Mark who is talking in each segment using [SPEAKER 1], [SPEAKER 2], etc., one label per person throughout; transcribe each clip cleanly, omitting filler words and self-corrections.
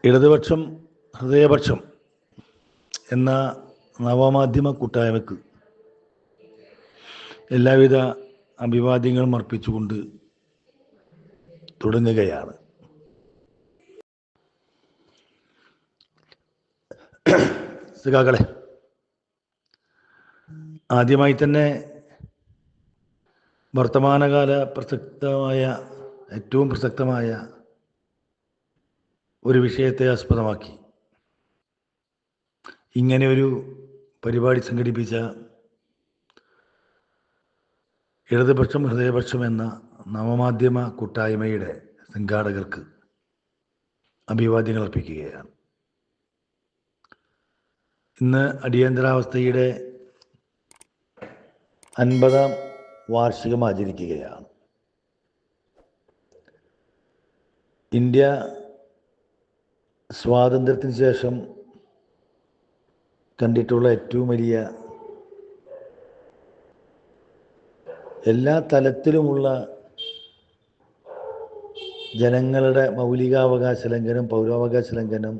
[SPEAKER 1] ഇടതുപക്ഷം ഹൃദയപക്ഷം എന്ന നവമാധ്യമ കൂട്ടായ്മയ്ക്ക് എല്ലാവിധ അഭിവാദ്യങ്ങളും അർപ്പിച്ചുകൊണ്ട് തുടങ്ങുകയാണ്. സഖാക്കളെ, ആദ്യമായി തന്നെ വർത്തമാനകാല ഏറ്റവും പ്രസക്തമായ ഒരു വിഷയത്തെ ആസ്പദമാക്കി ഇങ്ങനെ ഒരു പരിപാടി സംഘടിപ്പിച്ച ഇടതുപക്ഷം ഹൃദയപക്ഷം എന്ന നവമാധ്യമ കൂട്ടായ്മയുടെ സംഘാടകർക്ക് അഭിവാദ്യങ്ങൾ അർപ്പിക്കുകയാണ്. ഇന്ന് അടിയന്തരാവസ്ഥയുടെ 50ാം വാർഷികം ആചരിക്കുകയാണ്. ഇന്ത്യ സ്വാതന്ത്ര്യത്തിന് ശേഷം കണ്ടിട്ടുള്ള ഏറ്റവും വലിയ എല്ലാ തലത്തിലുമുള്ള ജനങ്ങളുടെ മൗലികാവകാശ ലംഘനം, പൗരാവകാശ ലംഘനം,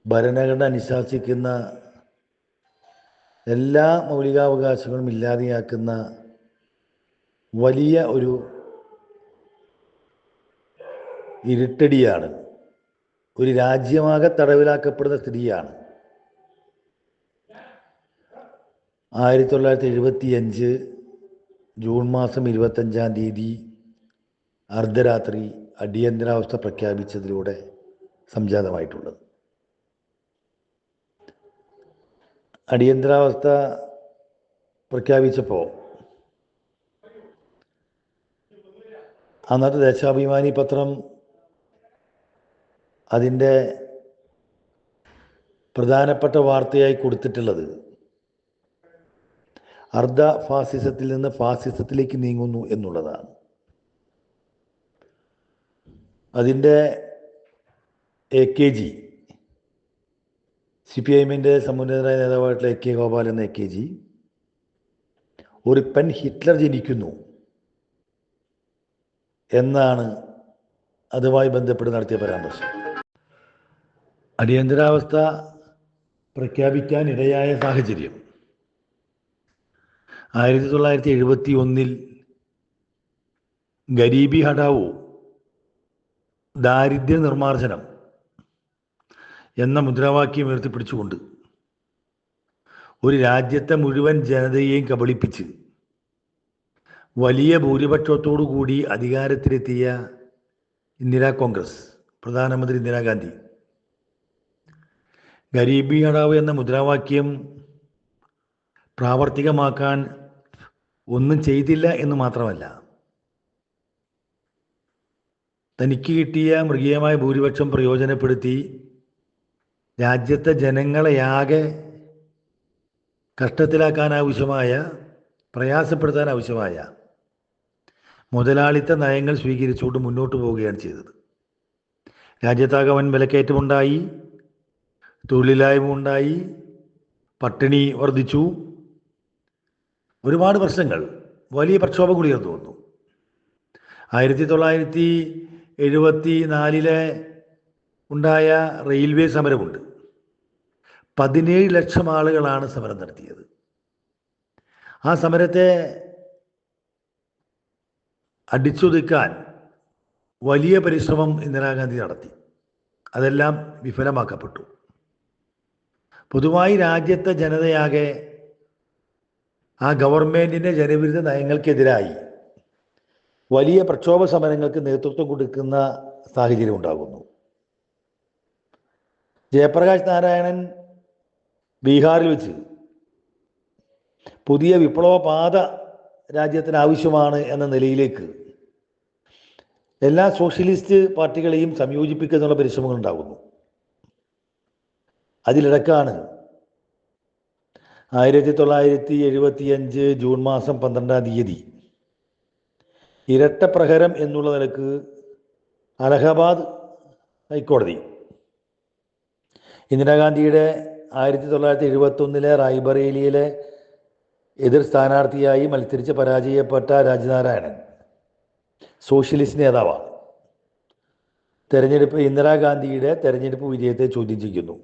[SPEAKER 1] ഭരണഘടന അനുശാസിക്കുന്ന എല്ലാ മൗലികാവകാശങ്ങളും ഇല്ലാതെയാക്കുന്ന വലിയ ഒരു ഇരുട്ടടിയാണ്, ഒരു രാജ്യമാകെ തടവിലാക്കപ്പെടുന്ന സ്ഥിതിയാണ് 1975 ജൂൺ മാസം 25-ാം തീയതി അർദ്ധരാത്രി അടിയന്തരാവസ്ഥ പ്രഖ്യാപിച്ചതിലൂടെ സംജാതമായിട്ടുള്ളത്. അടിയന്തരാവസ്ഥ പ്രഖ്യാപിച്ചപ്പോൾ അന്നത്തെ ദേശാഭിമാനി പത്രം അതിൻ്റെ പ്രധാനപ്പെട്ട വാർത്തയായി കൊടുത്തിട്ടുള്ളത് അർദ്ധ ഫാസിസത്തിൽ നിന്ന് ഫാസിസത്തിലേക്ക് നീങ്ങുന്നു എന്നുള്ളതാണ്. അതിൻ്റെ AKG, CPIഎമ്മിൻ്റെ സമുന്നതനായ നേതാവായിട്ടുള്ള AK ഗോപാൽ എന്ന AKG, ഒരു പെൺ ഹിറ്റ്ലർ ജനിക്കുന്നു എന്നാണ് അതുമായി ബന്ധപ്പെട്ട് നടത്തിയ പരാമർശം. അടിയന്തരാവസ്ഥ പ്രഖ്യാപിക്കാൻ ഇടയായ സാഹചര്യം 1971 ഗരീബി ഹഠാവോ, ദാരിദ്ര്യ നിർമ്മാർജ്ജനം എന്ന മുദ്രാവാക്യം ഉയർത്തിപ്പിടിച്ചുകൊണ്ട് ഒരു രാജ്യത്തെ മുഴുവൻ ജനതയെയും കബളിപ്പിച്ച് വലിയ ഭൂരിപക്ഷത്തോടു കൂടി അധികാരത്തിലെത്തിയ ഇന്ദിരാ കോൺഗ്രസ്, പ്രധാനമന്ത്രി ഇന്ദിരാഗാന്ധി, ഗരീബി ഹഠാവോ എന്ന മുദ്രാവാക്യം പ്രാവർത്തികമാക്കാൻ ഒന്നും ചെയ്തില്ല എന്ന് മാത്രമല്ല, തനിക്ക് കിട്ടിയ മൃഗീയമായ ഭൂരിപക്ഷം പ്രയോജനപ്പെടുത്തി രാജ്യത്തെ ജനങ്ങളെയാകെ കഷ്ടത്തിലാക്കാനാവശ്യമായ, പ്രയാസപ്പെടുത്താനാവശ്യമായ മുതലാളിത്ത നയങ്ങൾ സ്വീകരിച്ചുകൊണ്ട് മുന്നോട്ട് പോവുകയാണ് ചെയ്തത്. രാജ്യത്താകെ വൻ വിലക്കയറ്റമുണ്ടായി, തൊഴിലില്ലായ്മ ഉണ്ടായി, പട്ടിണി വർദ്ധിച്ചു, ഒരുപാട് പ്രശ്നങ്ങൾ, വലിയ പ്രക്ഷോഭം കൂടി ഉയർന്നു വന്നു. 1974 ഉണ്ടായ റെയിൽവേ സമരമുണ്ട്. 17 ലക്ഷം ആളുകളാണ് സമരം നടത്തിയത്. ആ സമരത്തെ അടിച്ചൊതുക്കാൻ വലിയ പരിശ്രമം ഇന്ദിരാഗാന്ധി നടത്തി. അതെല്ലാം വിഫലമാക്കപ്പെട്ടു. പൊതുവായി രാജ്യത്തെ ജനതയാകെ ആ ഗവൺമെൻറ്റിൻ്റെ ജനവിരുദ്ധ നയങ്ങൾക്കെതിരായി വലിയ പ്രക്ഷോഭ സമരങ്ങൾക്ക് നേതൃത്വം കൊടുക്കുന്ന സാഹചര്യം ഉണ്ടാകുന്നു. ജയപ്രകാശ് നാരായണൻ ബീഹാറിൽ വെച്ച് പുതിയ വിപ്ലവ പാത രാജ്യത്തിന് ആവശ്യമാണ് എന്ന നിലയിലേക്ക് എല്ലാ സോഷ്യലിസ്റ്റ് പാർട്ടികളെയും സംയോജിപ്പിക്കാനുള്ള പരിശ്രമങ്ങൾ ഉണ്ടാകുന്നു. അതിലിടക്കാണ് 1975 ജൂൺ മാസം 12-ാം തീയതി ഇരട്ട പ്രഹരം എന്നുള്ള നിലക്ക് അലഹബാദ് ഹൈക്കോടതി ഇന്ദിരാഗാന്ധിയുടെ 1971 റായ്ബറേലിയിലെ എതിർ സ്ഥാനാർത്ഥിയായി മത്സരിച്ച് പരാജയപ്പെട്ട രാജനാരായണൻ സോഷ്യലിസ്റ്റ് നേതാവാണ്. ഇന്ദിരാഗാന്ധിയുടെ തെരഞ്ഞെടുപ്പ് വിജയത്തെ ചോദ്യം ചെയ്യുന്നു.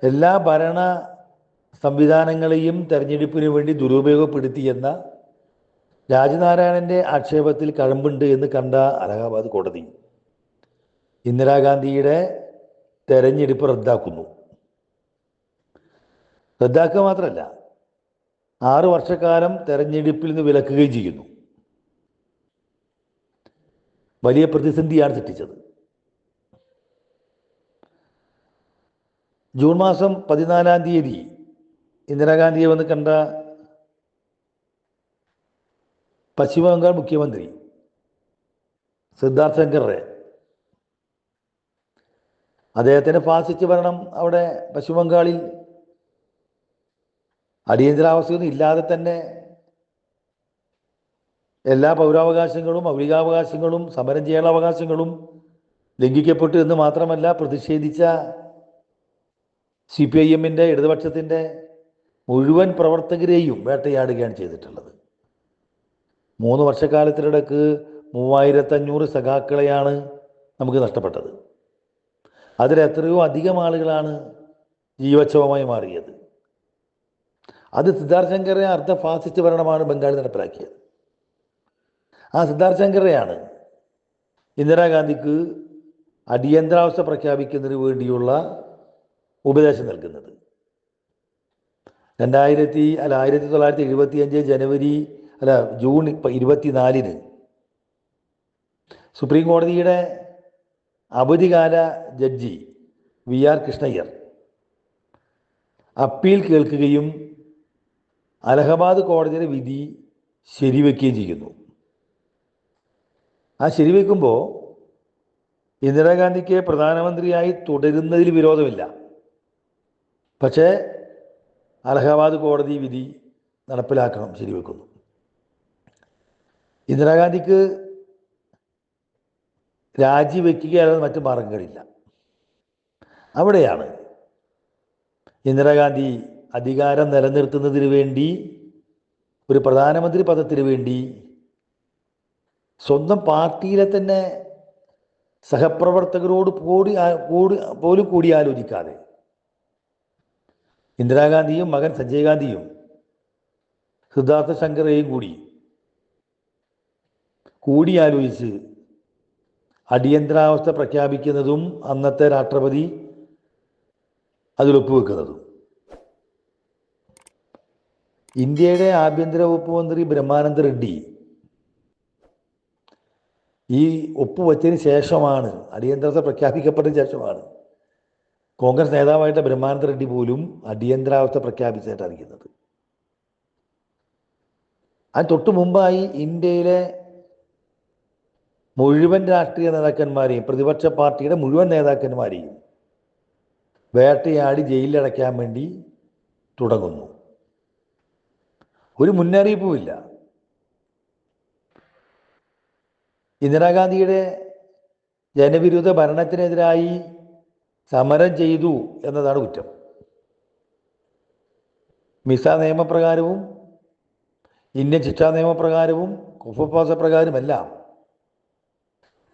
[SPEAKER 1] എല്ലാ ഭരണ സംവിധാനങ്ങളെയും തെരഞ്ഞെടുപ്പിന് വേണ്ടി ദുരുപയോഗപ്പെടുത്തിയെന്ന രാജനാരായണന്റെ ആക്ഷേപത്തിൽ കഴമ്പുണ്ട് എന്ന് കണ്ട അലഹാബാദ് കോടതി ഇന്ദിരാഗാന്ധിയുടെ തെരഞ്ഞെടുപ്പ് റദ്ദാക്കുന്നു. റദ്ദാക്കുക മാത്രമല്ല, 6 വർഷക്കാലം തെരഞ്ഞെടുപ്പിൽ നിന്ന് വിലക്കുകയും ചെയ്യുന്നു. വലിയ പ്രതിസന്ധിയാണ് സൃഷ്ടിച്ചത്. ജൂൺ മാസം 14-ാം തീയതി ഇന്ദിരാഗാന്ധിയെ വന്ന് കണ്ട പശ്ചിമ ബംഗാൾ മുഖ്യമന്ത്രി സിദ്ധാർത്ഥ് ശങ്കർ റേ, അദ്ദേഹത്തിൻ്റെ ഫാസിസ്റ്റ് ഭരണം അവിടെ പശ്ചിമ ബംഗാളിൽ അടിയന്തരാവസ്ഥയൊന്നും ഇല്ലാതെ തന്നെ എല്ലാ പൗരാവകാശങ്ങളും മൗലികാവകാശങ്ങളും സമരം ചെയ്യാനുള്ള അവകാശങ്ങളും ലംഘിക്കപ്പെട്ടു എന്ന് മാത്രമല്ല, പ്രതിഷേധിച്ച CPIM-ൻ്റെ ഇടതുപക്ഷത്തിൻ്റെ മുഴുവൻ പ്രവർത്തകരെയും വേട്ടയാടുകയാണ് ചെയ്തിട്ടുള്ളത്. 3 വർഷക്കാലത്തിനിടക്ക് 3500 സഖാക്കളെയാണ് നമുക്ക് നഷ്ടപ്പെട്ടത്. അതിലെത്രയോ അധികം ആളുകളാണ് ജീവച്ഛവമായി മാറിയത്. അത് സിദ്ധാർത്ഥ് ശങ്കറെ അർദ്ധ ഫാസിസ്റ്റ് ഭരണമാണ് ബംഗാളിൽ നടപ്പിലാക്കിയത്. ആ സിദ്ധാർത്ഥ് ശങ്കറെയാണ് ഇന്ദിരാഗാന്ധിക്ക് അടിയന്തരാവസ്ഥ പ്രഖ്യാപിക്കുന്നതിന് വേണ്ടിയുള്ള ഉപദേശം നൽകുന്നത്. 1975 ജൂൺ 24-ന് സുപ്രീം കോടതിയുടെ അവധികാല ജഡ്ജി VR കൃഷ്ണയ്യർ അപ്പീൽ കേൾക്കുകയും അലഹബാദ് കോടതിയുടെ വിധി ശരിവെക്കുകയും ചെയ്യുന്നു. ആ ശരിവെക്കുമ്പോൾ ഇന്ദിരാഗാന്ധിക്ക് പ്രധാനമന്ത്രിയായി തുടരുന്നതിൽ വിരോധമില്ല. പക്ഷേ അലഹബാദ് കോടതി വിധി നടപ്പിലാക്കണം, ശരിവെക്കുന്നു. ഇന്ദിരാഗാന്ധിക്ക് രാജിവെക്കുകയല്ലാതെ മറ്റു മാർഗങ്ങളില്ല. അവിടെയാണ് ഇന്ദിരാഗാന്ധി അധികാരം നിലനിർത്തുന്നതിന് വേണ്ടി, ഒരു പ്രധാനമന്ത്രി പദത്തിന് വേണ്ടി സ്വന്തം പാർട്ടിയിലെ തന്നെ സഹപ്രവർത്തകരോട് പോലും കൂടിയാലോചിക്കാതെ ഇന്ദിരാഗാന്ധിയും മകൻ സഞ്ജയ് ഗാന്ധിയും സിദ്ധാർത്ഥ ശങ്കറേയും കൂടിയാലോചിച്ച് അടിയന്തരാവസ്ഥ പ്രഖ്യാപിക്കുന്നതും അന്നത്തെ രാഷ്ട്രപതി അതിൽ ഒപ്പുവെക്കുന്നതും. ഇന്ത്യയുടെ ആഭ്യന്തര വകുപ്പ് മന്ത്രി ബ്രഹ്മാനന്ദ റെഡ്ഡി ഈ ഒപ്പുവെച്ചതിന് ശേഷമാണ്, അടിയന്തരാവസ്ഥ പ്രഖ്യാപിക്കപ്പെട്ടതിന് ശേഷമാണ് കോൺഗ്രസ് നേതാവായിട്ട് ബ്രഹ്മാനന്ദ റെഡ്ഡി പോലും അടിയന്തരാവസ്ഥ പ്രഖ്യാപിച്ചതായിട്ട് അറിയിക്കുന്നത്. അതിന് തൊട്ടു മുമ്പായി ഇന്ത്യയിലെ മുഴുവൻ രാഷ്ട്രീയ നേതാക്കന്മാരെയും, പ്രതിപക്ഷ പാർട്ടിയുടെ മുഴുവൻ നേതാക്കന്മാരെയും വേട്ടയാടി ജയിലിലടയ്ക്കാൻ വേണ്ടി തുടങ്ങുന്നു. ഒരു മുന്നറിയിപ്പുമില്ല. ഇന്ദിരാഗാന്ധിയുടെ ജനവിരുദ്ധ ഭരണത്തിനെതിരായി സമരം ചെയ്തു എന്നതാണ് കുറ്റം. മിസ നിയമപ്രകാരവും ഇന്ത്യൻ ശിക്ഷാ നിയമപ്രകാരവും കുഫപ്പാസ പ്രകാരമെല്ലാം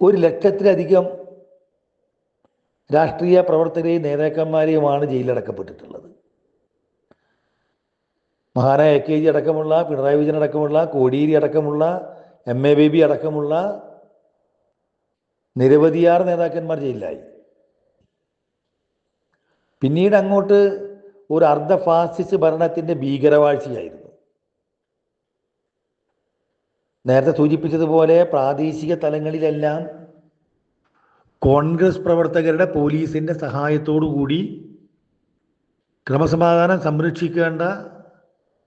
[SPEAKER 1] 100,000-ലധികം രാഷ്ട്രീയ പ്രവർത്തകരെയും നേതാക്കന്മാരെയുമാണ് ജയിലിലടക്കപ്പെട്ടിട്ടുള്ളത്. മഹാനായ AKG അടക്കമുള്ള, പിണറായി വിജയൻ അടക്കമുള്ള, കോടിയേരി അടക്കമുള്ള, MA ബേബി അടക്കമുള്ള നിരവധിയാർ നേതാക്കന്മാർ ജയിലിലായി. പിന്നീട് അങ്ങോട്ട് ഒരു അർദ്ധ ഫാസിസ്റ്റ് ഭരണത്തിൻ്റെ ഭീകരവാഴ്ചയായിരുന്നു. നേരത്തെ സൂചിപ്പിച്ചതുപോലെ പ്രാദേശിക തലങ്ങളിലെല്ലാം കോൺഗ്രസ് പ്രവർത്തകരുടെ പോലീസിൻ്റെ സഹായത്തോടു കൂടി ക്രമസമാധാനം സംരക്ഷിക്കേണ്ട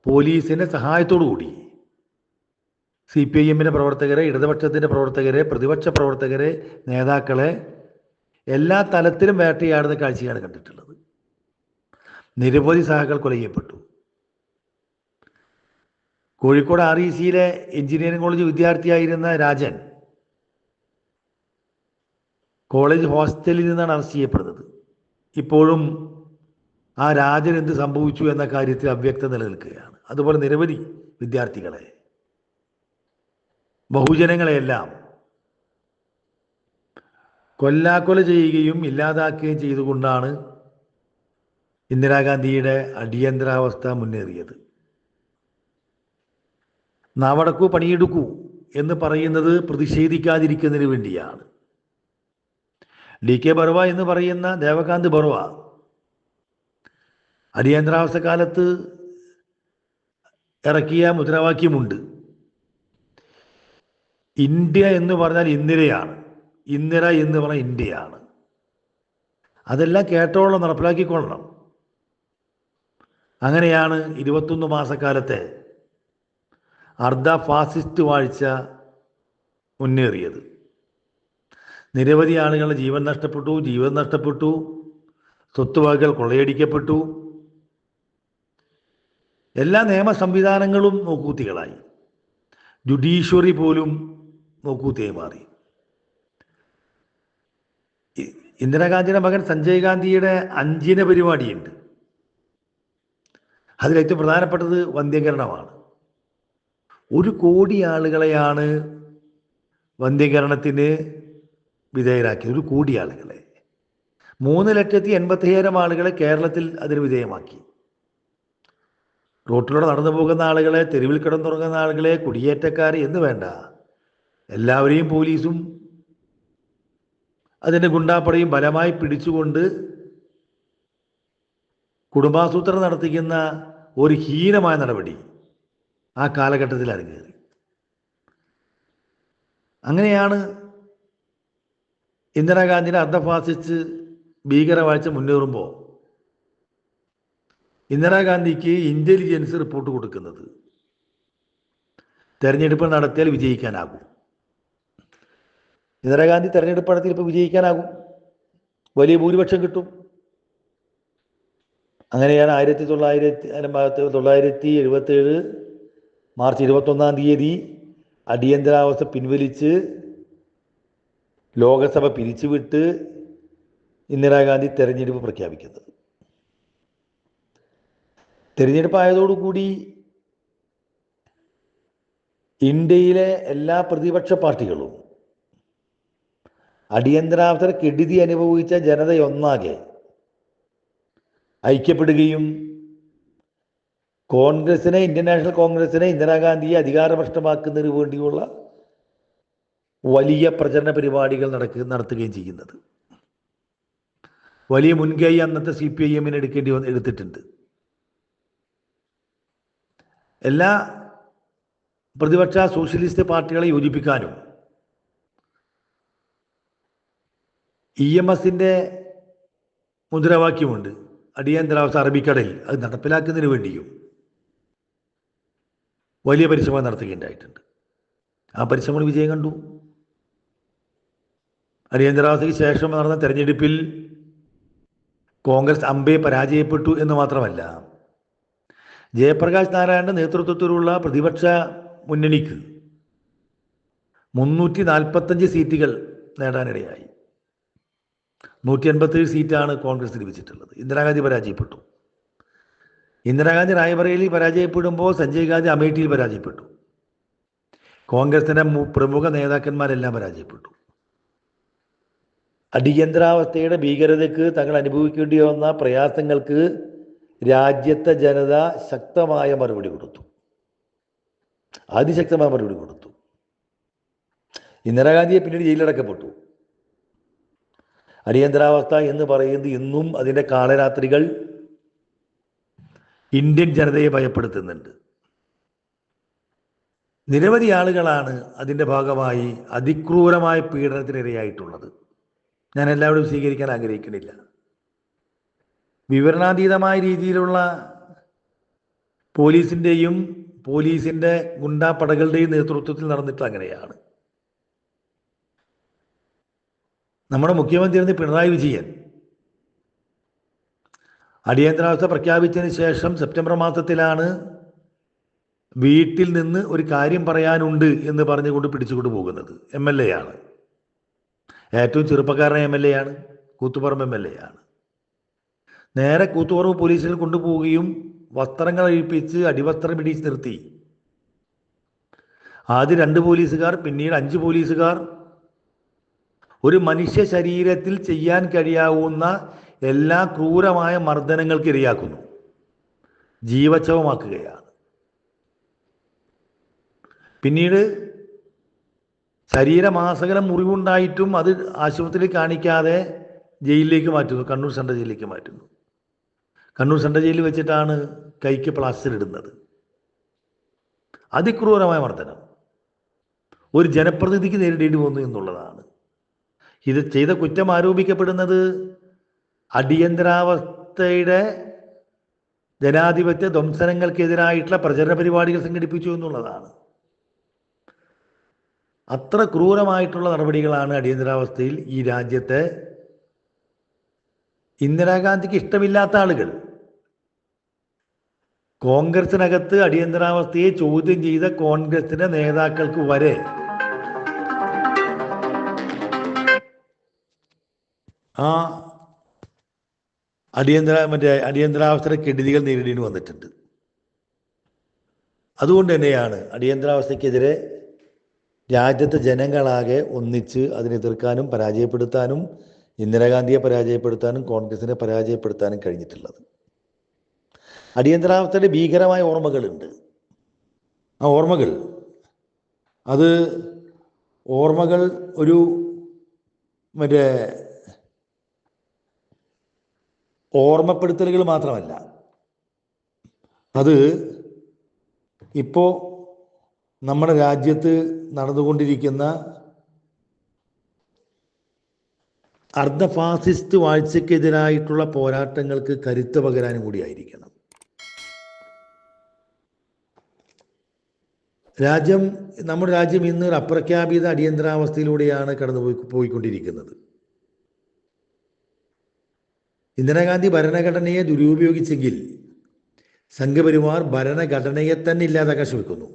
[SPEAKER 1] പോലീസിൻ്റെ സഹായത്തോടു കൂടി CPIM-ൻ്റെ പ്രവർത്തകരെ, ഇടതുപക്ഷത്തിൻ്റെ പ്രവർത്തകരെ, പ്രതിപക്ഷ പ്രവർത്തകരെ, നേതാക്കളെ എല്ലാ തലത്തിലും വേട്ടയാടുന്ന കാഴ്ചയാണ് കണ്ടിട്ടുള്ളത്. നിരവധി സഹാക്കൾ കൊല ചെയ്യപ്പെട്ടു. കോഴിക്കോട് RECയിലെ എഞ്ചിനീയറിംഗ് കോളേജ് വിദ്യാർത്ഥിയായിരുന്ന രാജൻ കോളേജ് ഹോസ്റ്റലിൽ നിന്നാണ് അറസ്റ്റ് ചെയ്യപ്പെടുന്നത്. ഇപ്പോഴും ആ രാജൻ എന്ത് സംഭവിച്ചു എന്ന കാര്യത്തിൽ അവ്യക്തത നിലനിൽക്കുകയാണ്. അതുപോലെ നിരവധി വിദ്യാർത്ഥികളെ, ബഹുജനങ്ങളെയെല്ലാം കൊല്ലാക്കൊല ചെയ്യുകയും ഇല്ലാതാക്കുകയും ചെയ്തുകൊണ്ടാണ് ഇന്ദിരാഗാന്ധിയുടെ അടിയന്തരാവസ്ഥ മുന്നേറിയത്. നാവടക്കൂ പണിയെടുക്കൂ എന്ന് പറയുന്നത് പ്രതിഷേധിക്കാതിരിക്കുന്നതിന് വേണ്ടിയാണ്. DK ബർവ എന്ന് പറയുന്ന ദേവകാന്ത് ബർവ അടിയന്തരാവസ്ഥ കാലത്ത് ഇറക്കിയ മുദ്രാവാക്യമുണ്ട്, ഇന്ത്യ എന്ന് പറഞ്ഞാൽ ഇന്ദിരയാണ്, ഇന്ദിര എന്ന് പറഞ്ഞാൽ ഇന്ത്യയാണ്. അതെല്ലാം കേട്ടോളം നടപ്പിലാക്കിക്കൊള്ളണം. അങ്ങനെയാണ് 21 മാസക്കാലത്തെ അർദ്ധ ഫാസിസ്റ്റ് വാഴ്ച മുന്നേറിയത്. നിരവധി ആളുകളുടെ ജീവൻ നഷ്ടപ്പെട്ടു, സ്വത്തുവകകൾ കൊള്ളയടിക്കപ്പെട്ടു. എല്ലാ നിയമ സംവിധാനങ്ങളും നോക്കൂത്തികളായി. ജുഡീഷ്യറി പോലും നോക്കൂത്തിയായി മാറി. ഇന്ദിരാഗാന്ധിയുടെ മകൻ സഞ്ജയ് ഗാന്ധിയുടെ 5 പരിപാടിയുണ്ട്. അതിലേറ്റവും പ്രധാനപ്പെട്ടത് വന്ധ്യകരണമാണ്. 1 കോടി ആളുകളെയാണ് വന്ധ്യകരണത്തിന് വിധേയരാക്കിയത്. 1 കോടി ആളുകളെ, 3,85,000 ആളുകളെ കേരളത്തിൽ അതിന് വിധേയമാക്കി. റോട്ടിലൂടെ നടന്നു പോകുന്ന ആളുകളെ, തെരുവിൽ കിടന്നുറങ്ങുന്ന ആളുകളെ, കുടിയേറ്റക്കാർ എന്ന് വേണ്ട, എല്ലാവരെയും പോലീസും അതിൻ്റെ ഗുണ്ടാപ്പടയും ബലമായി പിടിച്ചുകൊണ്ട് കുടുംബാസൂത്രണം നടത്തിക്കുന്ന ഒരു ഹീനമായ നടപടി ആ കാലഘട്ടത്തിൽ അരങ്ങേറി. അങ്ങനെയാണ് ഇന്ദിരാഗാന്ധിയുടെ അർദ്ധ ഫാസിസ്റ്റ് ഭീകരവാഴ്ച മുന്നേറുമ്പോൾ ഇന്ദിരാഗാന്ധിക്ക് ഇൻ്റലിജൻസ് റിപ്പോർട്ട് കൊടുക്കുന്നത് തെരഞ്ഞെടുപ്പ് നടത്തിയാൽ വിജയിക്കാനാകും. ഇന്ദിരാഗാന്ധി തെരഞ്ഞെടുപ്പ് നടത്തിയപ്പോൾ വിജയിക്കാനാകും, വലിയ ഭൂരിപക്ഷം കിട്ടും. അങ്ങനെയാണ് 1977 മാർച്ച് 21 അടിയന്തരാവസ്ഥ പിൻവലിച്ച് ലോകസഭ പിരിച്ചുവിട്ട് ഇന്ദിരാഗാന്ധി തെരഞ്ഞെടുപ്പ് പ്രഖ്യാപിക്കുന്നത്. തെരഞ്ഞെടുപ്പായതോടുകൂടി ഇന്ത്യയിലെ എല്ലാ പ്രതിപക്ഷ പാർട്ടികളും അടിയന്തരാവസ്ഥ കെടുതി അനുഭവിച്ച ജനതയൊന്നാകെ ഐക്യപ്പെടുകയും കോൺഗ്രസിനെ, ഇന്ത്യൻ നാഷണൽ കോൺഗ്രസിനെ, ഇന്ദിരാഗാന്ധിയെ അധികാരഭ്രഷ്ടമാക്കുന്നതിന് വേണ്ടിയുള്ള വലിയ പ്രചരണ പരിപാടികൾ നടത്തുകയും ചെയ്യുന്നത്. വലിയ മുൻകൈ അന്നത്തെ CPIM എടുത്തിട്ടുണ്ട്. എല്ലാ പ്രതിപക്ഷ സോഷ്യലിസ്റ്റ് പാർട്ടികളെ യോജിപ്പിക്കാനും EMSന്റെ മുദ്രാവാക്യമുണ്ട്, അടിയന്തരാവസ്ഥ അറബിക്കടലിൽ, അത് നടപ്പിലാക്കുന്നതിന് വേണ്ടിയും വലിയ പരിശ്രമം നടത്തുകയുണ്ടായിട്ടുണ്ട്. ആ പരിശ്രമങ്ങൾ വിജയം കണ്ടു. അടിയന്തരാവസ്ഥയ്ക്ക് ശേഷം നടന്ന തെരഞ്ഞെടുപ്പിൽ കോൺഗ്രസ് അമ്പേ പരാജയപ്പെട്ടു എന്ന് മാത്രമല്ല, ജയപ്രകാശ് നാരായണന്റെ നേതൃത്വത്തിലുള്ള പ്രതിപക്ഷ മുന്നണിക്ക് 345 സീറ്റുകൾ നേടാനിടയായി. 187 സീറ്റാണ് കോൺഗ്രസ് ലഭിച്ചിട്ടുള്ളത്. ഇന്ദിരാഗാന്ധി പരാജയപ്പെട്ടു. ഇന്ദിരാഗാന്ധി റായ്ബറേലിയിൽ പരാജയപ്പെടുമ്പോൾ സഞ്ജയ് ഗാന്ധി അമേഠിയിൽ പരാജയപ്പെട്ടു. കോൺഗ്രസിന്റെ പ്രമുഖ നേതാക്കന്മാരെല്ലാം പരാജയപ്പെട്ടു. അടിയന്തരാവസ്ഥയുടെ ഭീകരതയ്ക്ക് തങ്ങൾ അനുഭവിക്കേണ്ടി വന്ന പ്രയാസങ്ങൾക്ക് രാജ്യത്തെ ജനത ശക്തമായ മറുപടി കൊടുത്തു, അതിശക്തമായ മറുപടി കൊടുത്തു. ഇന്ദിരാഗാന്ധിയെ പിന്നീട് ജയിലിലടക്കപ്പെട്ടു. അടിയന്തരാവസ്ഥ എന്ന് പറയുന്നത് ഇന്നും അതിൻ്റെ കാളരാത്രികൾ ഇന്ത്യൻ ജനതയെ ഭയപ്പെടുത്തുന്നുണ്ട്. നിരവധി ആളുകളാണ് അതിൻ്റെ ഭാഗമായി അതിക്രൂരമായ പീഡനത്തിനിരയായിട്ടുള്ളത്. ഞാൻ എല്ലാവരും സ്വീകരിക്കാൻ ആഗ്രഹിക്കുന്നില്ല. വിവരണാതീതമായ രീതിയിലുള്ള പോലീസിൻ്റെ ഗുണ്ടാപ്പടകളുടെയും നേതൃത്വത്തിൽ നടന്നിട്ട് അങ്ങനെയാണ്. നമ്മുടെ മുഖ്യമന്ത്രി പിണറായി വിജയൻ അടിയന്തരാവസ്ഥ പ്രഖ്യാപിച്ചതിന് ശേഷം സെപ്റ്റംബർ മാസത്തിലാണ് വീട്ടിൽ നിന്ന് ഒരു കാര്യം പറയാനുണ്ട് എന്ന് പറഞ്ഞുകൊണ്ട് പിടിച്ചുകൊണ്ട് പോകുന്നത്. MLA ആണ്, ഏറ്റവും ചെറുപ്പക്കാരനായ MLA ആണ്, കൂത്തുപറമ്പ് MLA ആണ്. നേരെ കൂത്തുപറമ്പ് പോലീസിൽ കൊണ്ടുപോവുകയും വസ്ത്രങ്ങൾ അഴിപ്പിച്ച് അടിവസ്ത്രം ഇടിച്ച് നിർത്തി. ആദ്യം 2 പോലീസുകാർ, പിന്നീട് 5 പോലീസുകാർ ഒരു മനുഷ്യ ശരീരത്തിൽ ചെയ്യാൻ കഴിയാവുന്ന എല്ലാ ക്രൂരമായ മർദ്ദനങ്ങൾക്ക് ഇരയാക്കുന്നു, ജീവച്ഛവമാക്കുകയാണ്. പിന്നീട് ശരീരമാസകലം മുറിവുണ്ടായിട്ടും അത് ആശുപത്രിയിൽ കാണിക്കാതെ ജയിലിലേക്ക് മാറ്റുന്നു, കണ്ണൂർ സെൻട്രൽ ജയിലിലേക്ക് മാറ്റുന്നു. കണ്ണൂർ സെൻട്രൽ ജയിലിൽ വെച്ചിട്ടാണ് കൈക്ക് പ്ലാസ്റ്റർ ഇടുന്നത്. അതിക്രൂരമായ മർദ്ദനം ഒരു ജനപ്രതിനിധിക്ക് നേരിടേണ്ടി വന്നു എന്നുള്ളതാണ്. ഇത് ചെയ്ത കുറ്റം ആരോപിക്കപ്പെടുന്നത് അടിയന്തരാവസ്ഥയുടെ ജനാധിപത്യ ധ്വംസനങ്ങൾക്കെതിരായിട്ടുള്ള പ്രചരണ പരിപാടികൾ സംഘടിപ്പിച്ചു എന്നുള്ളതാണ്. അത്ര ക്രൂരമായിട്ടുള്ള നടപടികളാണ് അടിയന്തരാവസ്ഥയിൽ ഈ രാജ്യത്തെ ഇന്ദിരാഗാന്ധിക്ക് ഇഷ്ടമില്ലാത്ത ആളുകൾ, കോൺഗ്രസിനകത്ത് അടിയന്തരാവസ്ഥയെ ചോദ്യം ചെയ്ത കോൺഗ്രസിന്റെ നേതാക്കൾക്ക് വരെ ആ അടിയന്തരാവസ്ഥയുടെ കെടുതികൾ നേരിടേണ്ടി വന്നിട്ടുണ്ട്. അതുകൊണ്ട് തന്നെയാണ് അടിയന്തരാവസ്ഥയ്ക്കെതിരെ രാജ്യത്തെ ജനങ്ങളാകെ ഒന്നിച്ച് അതിനെതിർക്കാനും പരാജയപ്പെടുത്താനും ഇന്ദിരാഗാന്ധിയെ പരാജയപ്പെടുത്താനും കോൺഗ്രസിനെ പരാജയപ്പെടുത്താനും കഴിഞ്ഞിട്ടുള്ളത്. അടിയന്തരാവസ്ഥയുടെ ഭീകരമായ ഓർമ്മകളുണ്ട്. ആ ഓർമ്മകൾ ഒരു ഓർമ്മപ്പെടുത്തലുകൾ മാത്രമല്ല, അത് ഇപ്പോൾ നമ്മുടെ രാജ്യത്ത് നടന്നുകൊണ്ടിരിക്കുന്ന അർദ്ധ ഫാസിസ്റ്റ് വാഴ്ചയ്ക്കെതിരായിട്ടുള്ള പോരാട്ടങ്ങൾക്ക് കരുത്ത് പകരാനും കൂടിയായിരിക്കണം. നമ്മുടെ രാജ്യം ഇന്ന് ഒരു അപ്രഖ്യാപിത അടിയന്തരാവസ്ഥയിലൂടെയാണ് പോയിക്കൊണ്ടിരിക്കുന്നത്. ഇന്ദിരാഗാന്ധി ഭരണഘടനയെ ദുരുപയോഗിച്ചെങ്കിൽ സംഘപരിവാർ ഭരണഘടനയെ തന്നെ ഇല്ലാതാക്കാൻ ശ്രമിക്കുന്നു.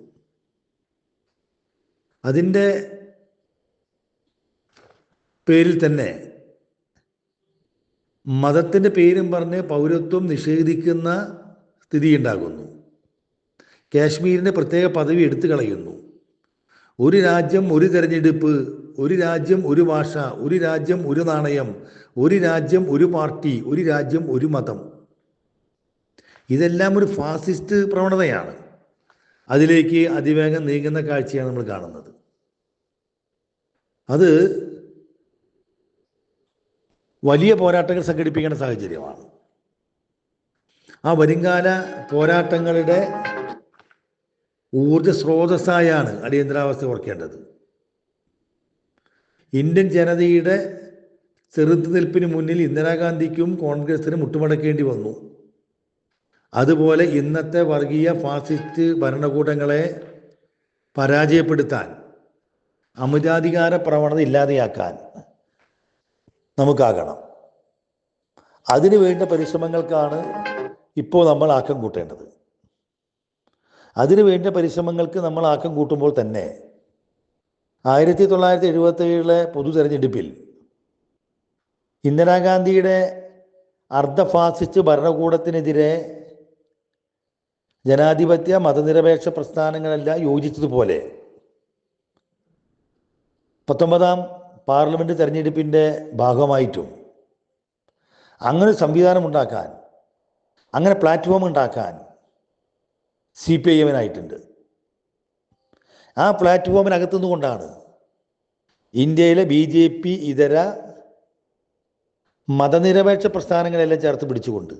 [SPEAKER 1] അതിൻ്റെ പേരിൽ തന്നെ മതത്തിൻ്റെ പേരും പറഞ്ഞ് പൗരത്വം നിഷേധിക്കുന്ന സ്ഥിതി ഉണ്ടാകുന്നു. കാശ്മീരിൻ്റെ പ്രത്യേക പദവി എടുത്തു കളയുന്നു. ഒരു രാജ്യം ഒരു തെരഞ്ഞെടുപ്പ്, ഒരു രാജ്യം ഒരു ഭാഷ, ഒരു രാജ്യം ഒരു നാണയം, ഒരു രാജ്യം ഒരു പാർട്ടി, ഒരു രാജ്യം ഒരു മതം. ഇതെല്ലാം ഒരു ഫാസിസ്റ്റ് പ്രവണതയാണ്. അതിലേക്ക് അതിവേഗം നീങ്ങുന്ന കാഴ്ചയാണ് നമ്മൾ കാണുന്നത്. അത് വലിയ പോരാട്ടങ്ങൾ സംഘടിപ്പിക്കേണ്ട സാഹചര്യമാണ്. ആ വരുംകാല പോരാട്ടങ്ങളുടെ ഊർജ സ്രോതസ്സായാണ് അടിയന്തരാവസ്ഥ ഓർക്കേണ്ടത്. ഇന്ത്യൻ ജനതയുടെ ചെറുത്തുനിൽപ്പിന് മുന്നിൽ ഇന്ദിരാഗാന്ധിക്കും കോൺഗ്രസിനും മുട്ടുമടക്കേണ്ടി വന്നു. അതുപോലെ ഇന്നത്തെ വർഗീയ ഫാസിസ്റ്റ് ഭരണകൂടങ്ങളെ പരാജയപ്പെടുത്താൻ, അമിതാധികാര പ്രവണത ഇല്ലാതെയാക്കാൻ നമുക്കാകണം. അതിനു വേണ്ട പരിശ്രമങ്ങൾക്കാണ് ഇപ്പോൾ നമ്മൾ ആക്കം കൂട്ടേണ്ടത്. അതിനു വേണ്ട പരിശ്രമങ്ങൾക്ക് നമ്മൾ ആക്കം കൂട്ടുമ്പോൾ തന്നെ 1977 പൊതു തെരഞ്ഞെടുപ്പിൽ ഇന്ദിരാഗാന്ധിയുടെ അർദ്ധ ഫാസിസ്റ്റ് ഭരണകൂടത്തിനെതിരെ ജനാധിപത്യ മതനിരപേക്ഷ പ്രസ്ഥാനങ്ങളെല്ലാം യോജിച്ചതുപോലെ 19ാം പാർലമെൻറ്റ് തെരഞ്ഞെടുപ്പിൻ്റെ ഭാഗമായിട്ടും അങ്ങനെ സംവിധാനം ഉണ്ടാക്കാൻ, അങ്ങനെ പ്ലാറ്റ്ഫോം ഉണ്ടാക്കാൻ CPIM-നായിട്ടുണ്ട്. ആ പ്ലാറ്റ്ഫോമിനകത്തുനിന്നുകൊണ്ടാണ് ഇന്ത്യയിലെ BJP ഇതര മതനിരപേക്ഷ പ്രസ്ഥാനങ്ങളെല്ലാം ചേർത്ത് പിടിച്ചുകൊണ്ട്